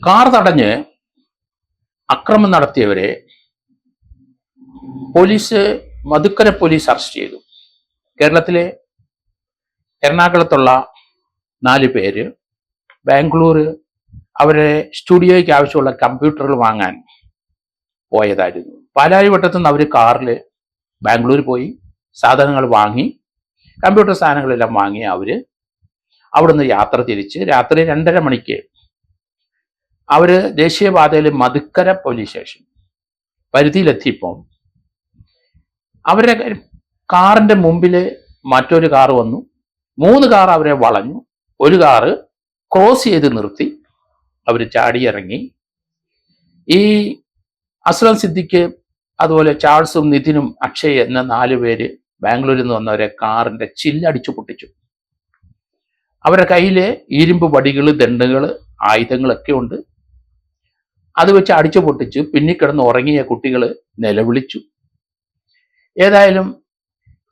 Car തടഞ്ഞ് അക്രമം നടത്തിയവരെ Madukkarai police arrest ചെയ്തു. കേരളത്തിലെ എറണാകുളത്തുള്ള 4 പേര് ബാംഗ്ലൂർ അവരുടെ സ്റ്റുഡിയോയ്ക്ക് ആവശ്യമുള്ള കമ്പ്യൂട്ടറുകൾ വാങ്ങാൻ പോയതായിരുന്നു. പാലാരിവട്ടത്തു നിന്ന് അവർ കാറിൽ ബാംഗ്ലൂർ പോയി സാധനങ്ങൾ വാങ്ങി, കമ്പ്യൂട്ടർ സാധനങ്ങളെല്ലാം വാങ്ങി അവർ അവിടുന്ന് യാത്ര തിരിച്ച് രാത്രി 2:30 മണിക്ക് അവർ ദേശീയപാതയിൽ മധുക്കര പോലീസ് സ്റ്റേഷൻ പരിധിയിലെത്തിയപ്പോൾ അവരുടെ കാറിന്റെ മുമ്പിൽ മറ്റൊരു കാർ വന്നു. 3 കാർ അവരെ വളഞ്ഞു. ഒരു കാറ് ക്രോസ് ചെയ്ത് നിർത്തി. അവർ ചാടിയിറങ്ങി. ഈ അസ്ലം സിദ്ദിഖ്, അതുപോലെ ചാൾസും നിതിനും അക്ഷയ് എന്ന 4 പേര് ബാംഗ്ലൂരിൽ നിന്ന് വന്നവരെ കാറിന്റെ ചില്ലടിച്ചു പൊട്ടിച്ചു. അവരുടെ കയ്യിൽ ഇരുമ്പ് വടികൾ, ദണ്ഡുകൾ, ആയുധങ്ങളൊക്കെ ഉണ്ട്. അത് വെച്ച് അടിച്ചു പൊട്ടിച്ചു. പിന്നിക്കിടന്ന് ഉറങ്ങിയ കുട്ടികൾ നിലവിളിച്ചു.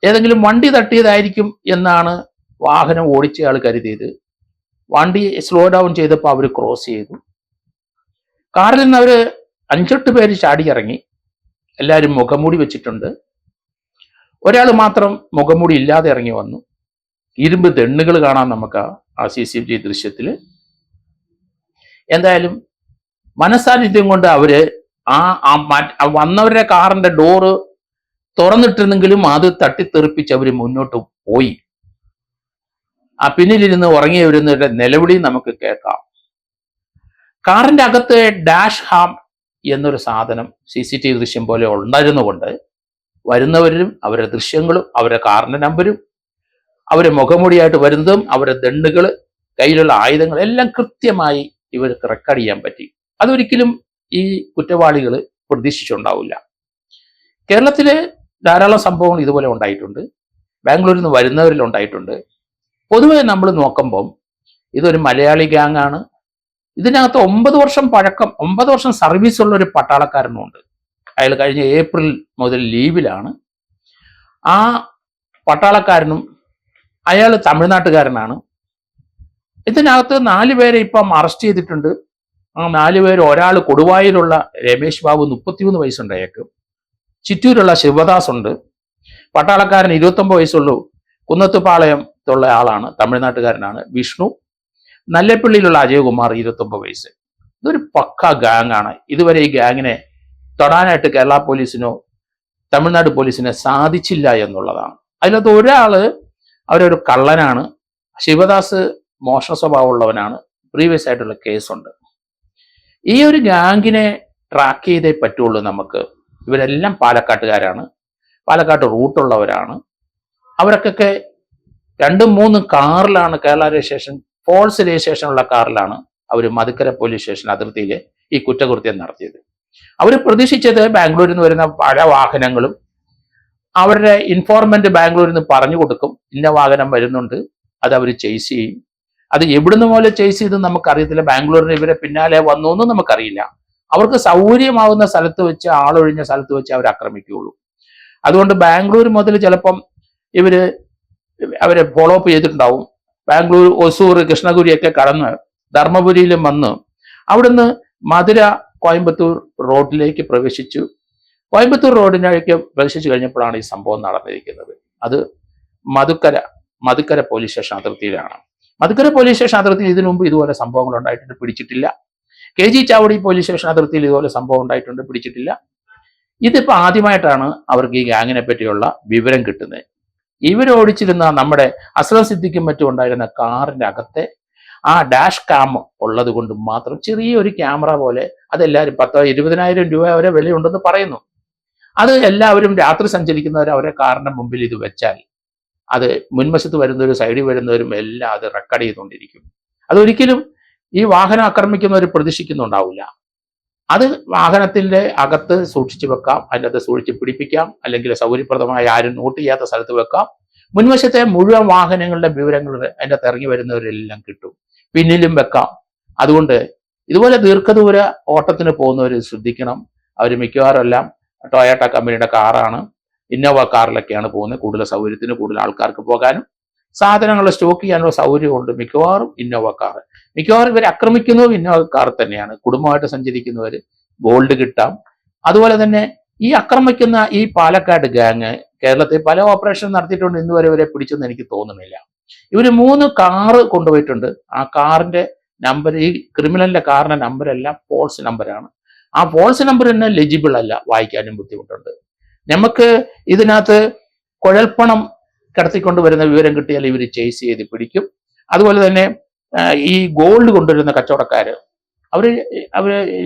ഏതെങ്കിലും വണ്ടി തട്ടിയതായിരിക്കും എന്നാണ് വാഹനം ഓടിച്ചയാൾ കരുതിയത്. വണ്ടി സ്ലോ ഡൗൺ ചെയ്തപ്പോൾ അവർ ക്രോസ് ചെയ്തു. കാറിൽ നിന്ന് അവർ 5-8 പേര് ചാടിയിറങ്ങി. എല്ലാവരും മുഖംമൂടി വെച്ചിട്ടുണ്ട്. ഒരാൾ മാത്രം മുഖംമൂടി ഇല്ലാതെ ഇറങ്ങി വന്നു. ഇരുമ്പ് ദണ്ണുകൾ കാണാം നമുക്ക് ആ CCTV ദൃശ്യത്തിൽ. എന്തായാലും മനസാന്നിധ്യം കൊണ്ട് അവര് വന്നവരുടെ കാറിന്റെ ഡോറ് തുറന്നിട്ടിരുന്നെങ്കിലും അത് തട്ടിത്തെറിപ്പിച്ച് അവര് മുന്നോട്ട് പോയി. ആ പിന്നിലിരുന്ന് ഉറങ്ങിയവരുന്നവരുടെ നിലവിളി നമുക്ക് കേൾക്കാം. കാറിന്റെ അകത്ത് ഡാഷ് ഹാം എന്നൊരു സാധനം CCTV ദൃശ്യം പോലെ ഉണ്ടായിരുന്നുകൊണ്ട് വരുന്നവരും അവരുടെ ദൃശ്യങ്ങളും അവരുടെ കാറിന്റെ നമ്പരും അവരെ മുഖംമൂടിയായിട്ട് വരുന്നതും അവരുടെ ദണ്ഡുകൾ, കയ്യിലുള്ള ആയുധങ്ങൾ എല്ലാം കൃത്യമായി ഇവർക്ക് റെക്കോർഡ് ചെയ്യാൻ പറ്റി. അതൊരിക്കലും ഈ കുറ്റവാളികൾ പ്രതീക്ഷിച്ചുണ്ടാവില്ല. കേരളത്തിലെ ധാരാളം സംഭവങ്ങൾ ഇതുപോലെ ഉണ്ടായിട്ടുണ്ട്. ബാംഗ്ലൂരിൽ നിന്ന് വരുന്നവരിൽ ഉണ്ടായിട്ടുണ്ട്. പൊതുവെ നമ്മൾ നോക്കുമ്പം ഇതൊരു മലയാളി ഗ്യാങ് ആണ്. ഇതിനകത്ത് 9 വർഷം പഴക്കം, 9 വർഷം സർവീസ് ഉള്ള ഒരു പട്ടാളക്കാരനുണ്ട്. അയാൾ കഴിഞ്ഞ ഏപ്രിൽ മുതൽ ലീവിലാണ്. ആ പട്ടാളക്കാരനും അയാൾ തമിഴ്നാട്ടുകാരനാണ്. ഇതിനകത്ത് 4 പേരെ ഇപ്പം അറസ്റ്റ് ചെയ്തിട്ടുണ്ട്. ആ 4 പേര്, ഒരാൾ കൊടുവായൂരുള്ള രമേശ് ബാബു, 33 വയസ്സുണ്ട് അയാൾക്ക്. ചിറ്റൂരുള്ള ശിവദാസ് ഉണ്ട്. പട്ടാളക്കാരൻ 29 വയസ്സുള്ളൂ. കുന്നത്തുപാളയത്തുള്ള ആളാണ്, തമിഴ്നാട്ടുകാരനാണ്. വിഷ്ണു. നല്ലപ്പള്ളിയിലുള്ള അജയകുമാർ, 29 വയസ്സ്. ഇതൊരു പക്ക ഗാങ് ആണ്. ഇതുവരെ ഈ ഗാങ്ങിനെ തൊടാനായിട്ട് കേരള പോലീസിനോ തമിഴ്നാട് പോലീസിനെ സാധിച്ചില്ല എന്നുള്ളതാണ്. അതിനകത്ത് ഒരാള് അവരൊരു കള്ളനാണ്. ശിവദാസ് മോഷണ സ്വഭാവമുള്ളവനാണ്. പ്രീവിയസ് ആയിട്ടുള്ള കേസുണ്ട്. ഈ ഒരു ഗാങ്ങിനെ ട്രാക്ക് ചെയ്തേ പറ്റുള്ളൂ നമുക്ക്. ഇവരെല്ലാം പാലക്കാട്ടുകാരാണ്, പാലക്കാട്ട് റൂട്ടുള്ളവരാണ്. അവർക്കൊക്കെ 2-3 കാറിലാണ്, കേരള രജിസ്ട്രേഷൻ, ഫോൾസ് രജിസ്ട്രേഷനുള്ള കാറിലാണ് അവർ മധുക്കര പോലീസ് സ്റ്റേഷൻ അതിർത്തിയിൽ ഈ കുറ്റകൃത്യം നടത്തിയത്. അവർ പ്രതീക്ഷിച്ചത് ബാംഗ്ലൂരിൽ നിന്ന് വരുന്ന പല വാഹനങ്ങളും അവരുടെ ഇൻഫോർമെന്റ് ബാംഗ്ലൂരിൽ നിന്ന് പറഞ്ഞു കൊടുക്കും, ഇന്ന വാഹനം വരുന്നുണ്ട്, അത് അവർ ചേസ് ചെയ്യും. അത് എവിടുന്ന് പോലെ ചേസ് ചെയ്ത് നമുക്കറിയത്തില്ല. ബാംഗ്ലൂരിന് ഇവരെ പിന്നാലെ വന്നു എന്നും നമുക്കറിയില്ല. അവർക്ക് സൗകര്യമാവുന്ന സ്ഥലത്ത് വെച്ച്, ആളൊഴിഞ്ഞ സ്ഥലത്ത് വെച്ച് അവർ ആക്രമിക്കുകയുള്ളൂ. അതുകൊണ്ട് ബാംഗ്ലൂർ മുതൽ ചിലപ്പം അവരെ ഫോളോ അപ്പ് ചെയ്തിട്ടുണ്ടാവും. ബാംഗ്ലൂർ, ഒസൂർ, കൃഷ്ണഗിരിയൊക്കെ കടന്ന് ധർമ്മപുരിയിലും വന്ന് അവിടുന്ന് മധുര കോയമ്പത്തൂർ റോഡിലേക്ക് പ്രവേശിച്ചു. കോയമ്പത്തൂർ റോഡിലേക്ക് പ്രവേശിച്ചു കഴിഞ്ഞപ്പോഴാണ് ഈ സംഭവം നടന്നിരിക്കുന്നത്. അത് മധുക്കര പോലീസ് സ്റ്റേഷൻ അതിർത്തിയിലാണ്. മധുക്കര പോലീസ് സ്റ്റേഷൻ അതിർത്തിയിൽ ഇതിനു മുമ്പ് ഇതുപോലെ സംഭവങ്ങൾ ഉണ്ടായിട്ടുണ്ട്, പിടിച്ചിട്ടില്ല. KG ചാവടി പോലീസ് സ്റ്റേഷൻ അതിർത്തിയിൽ ഇതുപോലെ സംഭവം ഉണ്ടായിട്ടുണ്ട്, പിടിച്ചിട്ടില്ല. ഇതിപ്പോ ആദ്യമായിട്ടാണ് അവർക്ക് ഈ ഗാങ്ങിനെ പറ്റിയുള്ള വിവരം കിട്ടുന്നത്. ഇവരോടിച്ചിരുന്ന നമ്മുടെ അസ്ലം സിദ്ദിഖും മറ്റും ഉണ്ടായിരുന്ന കാറിന്റെ അകത്തെ ആ ഡാഷ് കാം ഉള്ളത് കൊണ്ട് മാത്രം, ചെറിയൊരു ക്യാമറ പോലെ, അതെല്ലാവരും 10,000-20,000 രൂപ വരെ വിലയുണ്ടെന്ന് പറയുന്നു. അത് എല്ലാവരും രാത്രി സഞ്ചരിക്കുന്നവർ അവരെ കാറിന്റെ മുമ്പിൽ ഇത് വെച്ചാൽ അത് മുൻവശത്ത് വരുന്നവരും സൈഡിൽ വരുന്നവരും എല്ലാം അത് റെക്കോർഡ് ചെയ്തുകൊണ്ടിരിക്കും. അതൊരിക്കലും ഈ വാഹനം ആക്രമിക്കുന്നവർ പ്രതീക്ഷിക്കുന്നുണ്ടാവില്ല. അത് വാഹനത്തിന്റെ അകത്ത് സൂക്ഷിച്ചു വെക്കാം, അതിൻ്റെ അകത്ത് സൂക്ഷിച്ച് പിടിപ്പിക്കാം, അല്ലെങ്കിൽ സൗകര്യപ്രദമായി ആരും നോട്ട് ചെയ്യാത്ത സ്ഥലത്ത് വെക്കാം. മുൻവശത്തെ മുഴുവൻ വാഹനങ്ങളുടെ വിവരങ്ങൾ അതിൻ്റെ അകത്ത് ഇറങ്ങി വരുന്നവരെല്ലാം കിട്ടും. പിന്നിലും വെക്കാം. അതുകൊണ്ട് ഇതുപോലെ ദീർഘദൂര ഓട്ടത്തിന് പോകുന്നവർ ശ്രദ്ധിക്കണം. അവർ മിക്കവാറും എല്ലാം ടൊയോട്ട കമ്പനിയുടെ കാറാണ്, ഇന്നോവ കാറിലൊക്കെയാണ് പോകുന്നത്. കൂടുതൽ സൗകര്യത്തിന്, കൂടുതൽ ആൾക്കാർക്ക് പോകാനും സാധനങ്ങൾ സ്റ്റോക്ക് ചെയ്യാനുള്ള സൗകര്യമുണ്ട് മിക്കവാറും ഇന്നോവ കാർ. മിക്കവാറും ഇവർ ആക്രമിക്കുന്നതും ഇന്നോവ കാർ തന്നെയാണ്. കുടുംബമായിട്ട് സഞ്ചരിക്കുന്നവർ ഗോൾഡ് കിട്ടാം. അതുപോലെ തന്നെ ഈ ആക്രമിക്കുന്ന ഈ പാലക്കാട് ഗാങ് കേരളത്തിൽ പല ഓപ്പറേഷൻ നടത്തിയിട്ടുണ്ട്, ഇന്ന് വരെ ഇവരെ പിടിച്ചെന്ന് എനിക്ക് തോന്നുന്നില്ല. ഇവര് 3 കാറ് കൊണ്ടുപോയിട്ടുണ്ട്. ആ കാറിന്റെ നമ്പർ, ഈ ക്രിമിനലിന്റെ കാറിന്റെ നമ്പരെല്ലാം ഫോൾസ് നമ്പറാണ്. ആ ഫോൾസ് നമ്പർ തന്നെ ലെജിബിൾ അല്ല, വായിക്കാനും ബുദ്ധിമുട്ടുണ്ട്. നമുക്ക് ഇതിനകത്ത് കുഴൽപ്പണം കടത്തിക്കൊണ്ട് വരുന്ന വിവരം കിട്ടിയാൽ ഇവർ ചേസ് ചെയ്ത് പിടിക്കും. അതുപോലെ തന്നെ ഈ ഗോൾഡ് കൊണ്ടുവരുന്ന കച്ചവടക്കാര് അവര്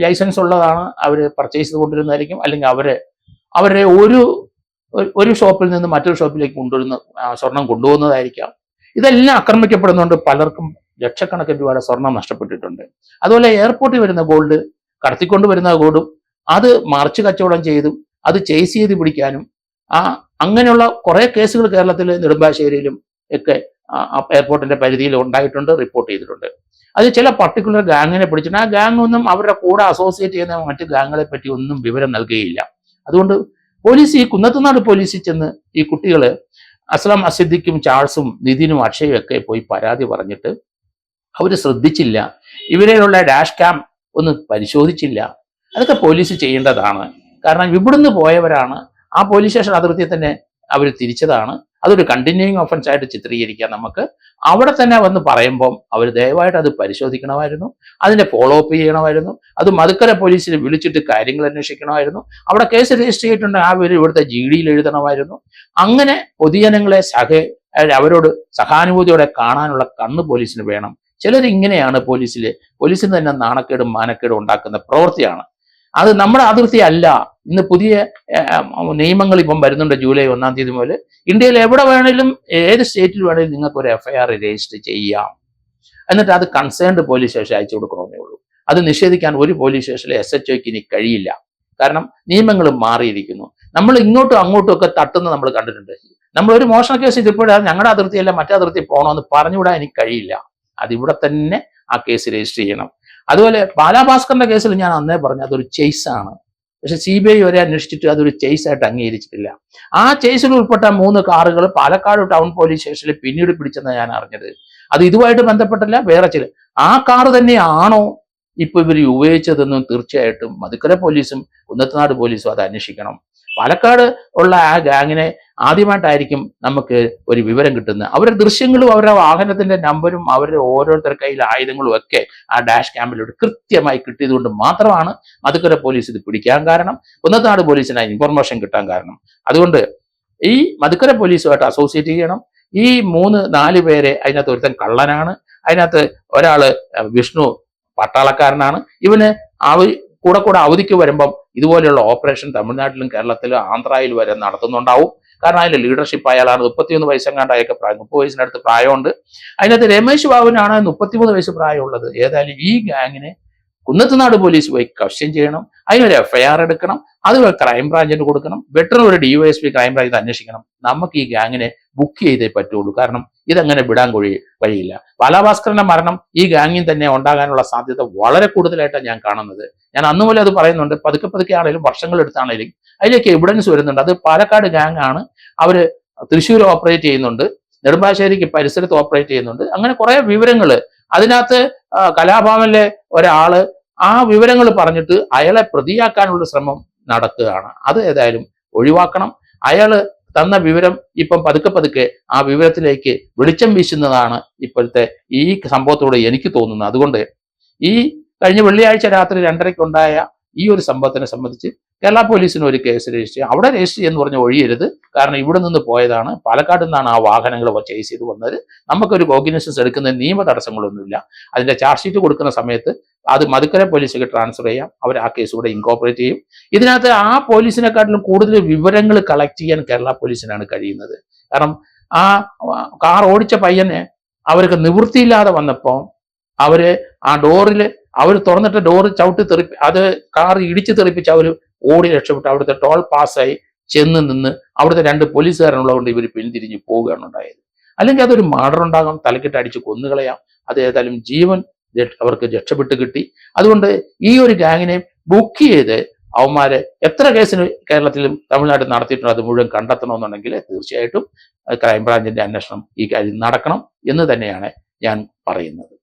ലൈസൻസ് ഉള്ളതാണ്, അവര് പർച്ചേസ് ചെയ്ത് കൊണ്ടുവരുന്നതായിരിക്കും. അല്ലെങ്കിൽ അവരെ ഒരു ഷോപ്പിൽ നിന്ന് മറ്റൊരു ഷോപ്പിലേക്ക് കൊണ്ടുവരുന്ന സ്വർണം കൊണ്ടുപോകുന്നതായിരിക്കാം. ഇതെല്ലാം ആക്രമിക്കപ്പെടുന്നുണ്ട്. പലർക്കും ലക്ഷക്കണക്കിന് രൂപയുടെ സ്വർണം നഷ്ടപ്പെട്ടിട്ടുണ്ട്. അതുപോലെ എയർപോർട്ടിൽ വരുന്ന ഗോൾഡ്, കടത്തിക്കൊണ്ട് വരുന്ന ഗോൾഡും അത് മറിച്ച് കച്ചവടം ചെയ്തും അത് ചേസ് ചെയ്ത് പിടിക്കാനും അങ്ങനെയുള്ള കുറെ കേസുകൾ കേരളത്തിൽ നെടുമ്പാശ്ശേരിയിലും ഒക്കെ എയർപോർട്ടിന്റെ പരിധിയിൽ ഉണ്ടായിട്ടുണ്ട്, റിപ്പോർട്ട് ചെയ്തിട്ടുണ്ട്. അത് ചില പർട്ടിക്കുലർ ഗാങ്ങിനെ പിടിച്ചിട്ട് ആ ഗാങ് ഒന്നും അവരുടെ കൂടെ അസോസിയേറ്റ് ചെയ്യുന്ന മറ്റു ഗാങ്ങുകളെ പറ്റി ഒന്നും വിവരം നൽകുകയില്ല. അതുകൊണ്ട് പോലീസ്, ഈ കുന്നത്തുനാട് പോലീസിൽ ചെന്ന് ഈ കുട്ടികള് അസ്ലം അസിദ്ദിഖും ചാൾസും നിതിനും അക്ഷയും ഒക്കെ പോയി പരാതി പറഞ്ഞിട്ട് അവര് ശ്രദ്ധിച്ചില്ല. ഇവരെയുള്ള ഡാഷ് ക്യാം ഒന്ന് പരിശോധിച്ചില്ല. അതൊക്കെ പോലീസ് ചെയ്യേണ്ടതാണ്. കാരണം ഇവിടുന്ന് പോയവരാണ്, ആ പോലീസ് സ്റ്റേഷൻ അതിർത്തിയിൽ തന്നെ അവർ തിരിച്ചതാണ്. അതൊരു കണ്ടിന്യൂയിങ് ഒഫൻസ് ആയിട്ട് ചിത്രീകരിക്കാം നമുക്ക്. അവിടെ തന്നെ വന്ന് പറയുമ്പം അവർ ദയവായിട്ട് അത് പരിശോധിക്കണമായിരുന്നു, അതിന്റെ ഫോളോ അപ്പ് ചെയ്യണമായിരുന്നു. അത് മധുക്കര പോലീസിനെ വിളിച്ചിട്ട് കാര്യങ്ങൾ അന്വേഷിക്കണമായിരുന്നു. അവിടെ കേസ് രജിസ്റ്റർ ചെയ്തിട്ടുണ്ടെങ്കിൽ ആ പേര് ഇവിടുത്തെ GDയിൽ എഴുതണമായിരുന്നു. അങ്ങനെ പൊതുജനങ്ങളെ അവരോട് സഹാനുഭൂതിയോടെ കാണാനുള്ള കണ്ണ് പോലീസിന് വേണം. ചിലരിങ്ങനെയാണ് പോലീസിന് തന്നെ നാണക്കേടും മാനക്കേടും ഉണ്ടാക്കുന്ന പ്രവൃത്തിയാണ്. അത് നമ്മുടെ അതിർത്തി അല്ല. ഇന്ന് പുതിയ നിയമങ്ങൾ ഇപ്പം വരുന്നുണ്ട്. ജൂലൈ 1-ാം തീയതി മുതൽ ഇന്ത്യയിൽ എവിടെ വേണേലും ഏത് സ്റ്റേറ്റിൽ വേണേലും നിങ്ങൾക്ക് ഒരു FIR രജിസ്റ്റർ ചെയ്യാം. എന്നിട്ട് അത് കൺസേൺഡ് പോലീസ് സ്റ്റേഷൻ അയച്ചു കൊടുക്കണമെന്നേ ഉള്ളൂ. അത് നിഷേധിക്കാൻ ഒരു പോലീസ് സ്റ്റേഷനിലെ SHOയ്ക്ക് ഇനി കഴിയില്ല. കാരണം നിയമങ്ങൾ മാറിയിരിക്കുന്നു. നമ്മൾ ഇങ്ങോട്ടും അങ്ങോട്ടും ഒക്കെ തട്ടുന്ന നമ്മൾ കണ്ടിട്ടുണ്ട്. നമ്മൾ ഒരു മോഷണ കേസ് ഇതിപ്പോഴാണ് ഞങ്ങളുടെ അതിർത്തിയല്ല മറ്റേ അതിർത്തി പോകണമെന്ന് പറഞ്ഞുവിടാൻ എനിക്ക് കഴിയില്ല. അതിവിടെ തന്നെ ആ കേസ് രജിസ്റ്റർ ചെയ്യണം. അതുപോലെ ബാലാഭാസ്കറിന്റെ കേസിൽ ഞാൻ അന്നേ പറഞ്ഞു അതൊരു ചേസാണ്. പക്ഷെ CBI വരെ അന്വേഷിച്ചിട്ട് അതൊരു ചേസായിട്ട് അംഗീകരിച്ചിട്ടില്ല. ആ ചേസിൽ ഉൾപ്പെട്ട 3 കാറുകൾ പാലക്കാട് ടൗൺ പോലീസ് സ്റ്റേഷനിൽ പിന്നീട് പിടിച്ചെന്ന് ഞാൻ അറിഞ്ഞത്. അത് ഇതുമായിട്ട് ബന്ധപ്പെട്ടല്ല, വേറെ ചില ആ കാറ് തന്നെയാണോ ഇപ്പൊ ഇവർ ഉപയോഗിച്ചതെന്നും തീർച്ചയായിട്ടും മധുക്കര പോലീസും കുന്നത്തുനാട് പോലീസും അത് അന്വേഷിക്കണം. പാലക്കാട് ഉള്ള ആ ഗാങ്ങിനെ ആദ്യമായിട്ടായിരിക്കും നമുക്ക് ഒരു വിവരം കിട്ടുന്നത്. അവരുടെ ദൃശ്യങ്ങളും അവരുടെ വാഹനത്തിന്റെ നമ്പരും അവരുടെ ഓരോരുത്തരുടെ കയ്യിൽ ആയുധങ്ങളും ഒക്കെ ആ ഡാഷ് ക്യാമിലൂടെ കൃത്യമായി കിട്ടിയതുകൊണ്ട് മാത്രമാണ് മധുക്കര പോലീസ് ഇത് പിടിക്കാൻ കാരണം, കുന്നത്തുനാട് പോലീസിന് ഇൻഫർമേഷൻ കിട്ടാൻ കാരണം. അതുകൊണ്ട് ഈ മധുക്കര പോലീസുമായിട്ട് അസോസിയേറ്റ് ചെയ്യണം. ഈ 3-4 പേരെ, അതിനകത്ത് ഒരുത്തൻ കള്ളനാണ്, അതിനകത്ത് ഒരാള് വിഷ്ണു പട്ടാളക്കാരനാണ്. ഇവന് കൂടെ അവധിക്ക് വരുമ്പം ഇതുപോലെയുള്ള ഓപ്പറേഷൻ തമിഴ്നാട്ടിലും കേരളത്തിലും ആന്ധ്രയിൽ വരെ നടത്തുന്നുണ്ടാവും. കാരണം അതിന്റെ ലീഡർഷിപ്പ് അയാളാണ്. 31 വയസ്സെങ്ങാണ്ടൊക്കെ പ്രായം, 30 വയസ്സിനടുത്ത് പ്രായമുണ്ട്. അതിനകത്ത് രമേശ് ബാബുവിനാണ് 33 വയസ്സ് പ്രായമുള്ളത്. ഏതായാലും ഈ ഗാങ്ങിനെ കുന്നത്തുനാട് പോലീസ് പോയി ക്വസ്റ്റ്യൻ ചെയ്യണം, അതിനൊരു FIR എടുക്കണം, അത് ക്രൈംബ്രാഞ്ചിന് കൊടുക്കണം, ബെറ്റർ ഒരു DYSP ക്രൈംബ്രാഞ്ച് ഇത് അന്വേഷിക്കണം. നമുക്ക് ഈ ഗാങ്ങിനെ ബുക്ക് ചെയ്തേ പറ്റുള്ളൂ. കാരണം ഇതങ്ങനെ വിടാൻ വഴിയില്ല. ബാലാഭാസ്കറിന്റെ മരണം ഈ ഗാങ്ങിൽ തന്നെ ഉണ്ടാകാനുള്ള സാധ്യത വളരെ കൂടുതലായിട്ടാണ് ഞാൻ കാണുന്നത്. ഞാൻ അന്ന് മുതൽ അത് പറയുന്നുണ്ട്. പതുക്കെ ആണെങ്കിലും വർഷങ്ങളെടുത്താണെങ്കിലും അതിലേക്ക് എവിഡൻസ് വരുന്നുണ്ട്. അത് പാലക്കാട് ഗാങ് ആണ്. അവര് തൃശ്ശൂർ ഓപ്പറേറ്റ് ചെയ്യുന്നുണ്ട്, നെടുമ്പാശ്ശേരിക്ക് പരിസരത്ത് ഓപ്പറേറ്റ് ചെയ്യുന്നുണ്ട്. അങ്ങനെ കുറെ വിവരങ്ങൾ അതിനകത്ത് കലാഭവനിലെ ഒരാള് ആ വിവരങ്ങൾ പറഞ്ഞിട്ട് അയാളെ പ്രതിയാക്കാനുള്ള ശ്രമം നടത്തുകയാണ്. അത് ഏതായാലും ഒഴിവാക്കണം. അയാള് തന്ന വിവരം ഇപ്പം പതുക്കെ ആ വിവരത്തിലേക്ക് വെളിച്ചം വീശുന്നതാണ് ഇപ്പോഴത്തെ ഈ സംഭവത്തോട് എനിക്ക് തോന്നുന്നത്. അതുകൊണ്ട് ഈ കഴിഞ്ഞ വെള്ളിയാഴ്ച രാത്രി 2:30 ഉണ്ടായ ഈ ഒരു സംഭവത്തിനെ സംബന്ധിച്ച് കേരള പോലീസിന് ഒരു കേസ് രജിസ്റ്റർ ചെയ്യും. അവിടെ രജിസ്റ്റർ ചെയ്യുന്ന പറഞ്ഞ് ഒഴിയരുത്. കാരണം ഇവിടെ നിന്ന് പോയതാണ്, പാലക്കാട് നിന്നാണ് ആ വാഹനങ്ങൾ ചേസ് ചെയ്ത് വന്നത്. നമുക്കൊരു കോഗ്നിസൻസ് എടുക്കുന്ന നിയമ തടസ്സങ്ങളൊന്നുമില്ല. അതിന്റെ ചാർജ് ഷീറ്റ് കൊടുക്കുന്ന സമയത്ത് അത് മധുക്കര പോലീസിലേക്ക് ട്രാൻസ്ഫർ ചെയ്യാം. അവർ ആ കേസ് കൂടെ ഇൻകോപ്പറേറ്റ് ചെയ്യും. ഇതിനകത്ത് ആ പോലീസിനെക്കാട്ടിലും കൂടുതൽ വിവരങ്ങൾ കളക്ട് ചെയ്യാൻ കേരള പോലീസിനാണ് കഴിയുന്നത്. കാരണം ആ കാർ ഓടിച്ച പയ്യനെ അവർക്ക് നിവൃത്തിയില്ലാതെ വന്നപ്പോൾ അവര് ആ ഡോറിൽ അവർ തുറന്നിട്ട് ഡോറ് അത് കാർ ഇടിച്ചു തെറിപ്പിച്ച് അവർ ഓടി രക്ഷപ്പെട്ട് അവിടുത്തെ ടോൾ പാസ്സായി ചെന്ന് നിന്ന് അവിടുത്തെ 2 പോലീസുകാരുള്ളതുകൊണ്ട് ഇവർ പിന്തിരിഞ്ഞ് പോവുകയാണ് ഉണ്ടായത്. അല്ലെങ്കിൽ അതൊരു മർഡർ ഉണ്ടാകാം, തലക്കിട്ട് അടിച്ച് കൊന്നുകളയാം. അത് ഏതായാലും ജീവൻ അവർക്ക് രക്ഷപ്പെട്ട് കിട്ടി. അതുകൊണ്ട് ഈ ഒരു ഗാങ്ങിനെ ബുക്ക് ചെയ്ത് അവന്മാര് എത്ര കേസിന് കേരളത്തിലും തമിഴ്നാട്ടിൽ നടത്തിയിട്ടുണ്ട് അത് മുഴുവൻ കണ്ടെത്തണമെന്നുണ്ടെങ്കിൽ തീർച്ചയായിട്ടും ക്രൈംബ്രാഞ്ചിന്റെ അന്വേഷണം ഈ കാര്യം നടക്കണം എന്ന് തന്നെയാണ് ഞാൻ പറയുന്നത്.